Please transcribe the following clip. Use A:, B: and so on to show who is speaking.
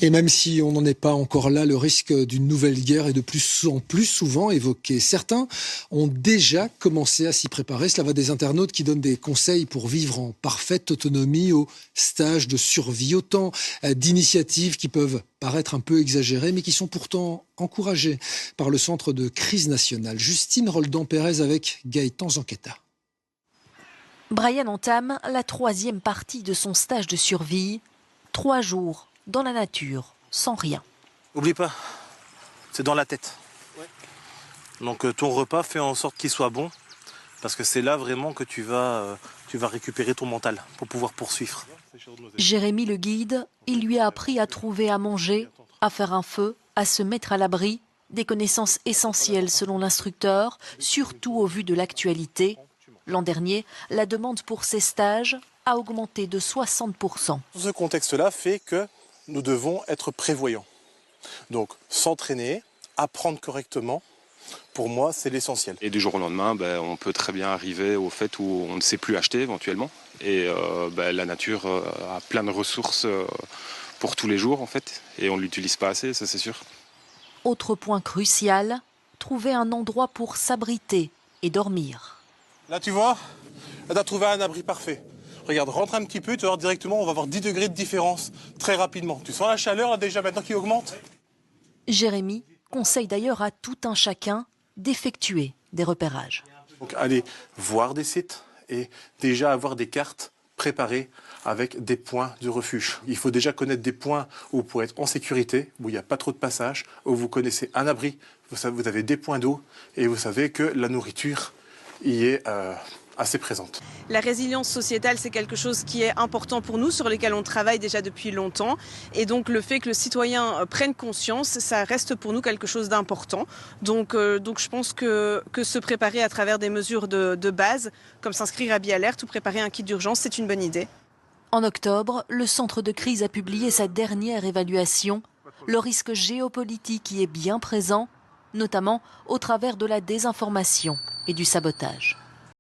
A: Et même si on n'en est pas encore là, le risque d'une nouvelle guerre est de plus en plus souvent évoqué. Certains ont déjà commencé à s'y préparer. Cela va des internautes qui donnent des conseils pour vivre en parfaite autonomie aux stages de survie. Autant d'initiatives qui peuvent paraître un peu exagérées, mais qui sont pourtant encouragées par le Centre de crise nationale. Justine Roldan-Pérez avec Gaëtan Zanqueta.
B: Brian entame la 3e partie de son stage de survie. 3 jours dans la nature, sans rien.
C: Oublie pas, c'est dans la tête. Ouais. Donc ton repas, fais en sorte qu'il soit bon, parce que c'est là vraiment que tu vas récupérer ton mental pour pouvoir poursuivre.
B: Jérémy le guide, il lui a appris à trouver à manger, à faire un feu, à se mettre à l'abri. Des connaissances essentielles selon l'instructeur, surtout au vu de l'actualité. L'an dernier, la demande pour ces stages a augmenté de 60%.
C: Ce contexte-là fait que nous devons être prévoyants. Donc s'entraîner, apprendre correctement, pour moi c'est l'essentiel.
D: Et du jour au lendemain, on peut très bien arriver au fait où on ne sait plus acheter éventuellement. Et la nature a plein de ressources pour tous les jours en fait. Et on ne l'utilise pas assez, ça c'est sûr.
B: Autre point crucial, trouver un endroit pour s'abriter et dormir.
C: Là tu vois, là tu as trouvé un abri parfait. Regarde, rentre un petit peu, tu vas voir directement, on va avoir 10 degrés de différence très rapidement. Tu sens la chaleur là déjà maintenant qui augmente?
B: Jérémy conseille d'ailleurs à tout un chacun d'effectuer des repérages.
C: Donc aller voir des sites et déjà avoir des cartes préparées avec des points de refuge. Il faut déjà connaître des points où vous pourrez être en sécurité, où il n'y a pas trop de passage, où vous connaissez un abri, vous avez des points d'eau et vous savez que la nourriture y est assez présente.
E: La résilience sociétale, c'est quelque chose qui est important pour nous, sur lequel on travaille déjà depuis longtemps. Et donc le fait que le citoyen prenne conscience, ça reste pour nous quelque chose d'important. Donc je pense que se préparer à travers des mesures de base, comme s'inscrire à BiAlert ou préparer un kit d'urgence, c'est une bonne idée.
B: En octobre, le centre de crise a publié sa dernière évaluation. Le risque géopolitique y est bien présent, notamment au travers de la désinformation et du sabotage.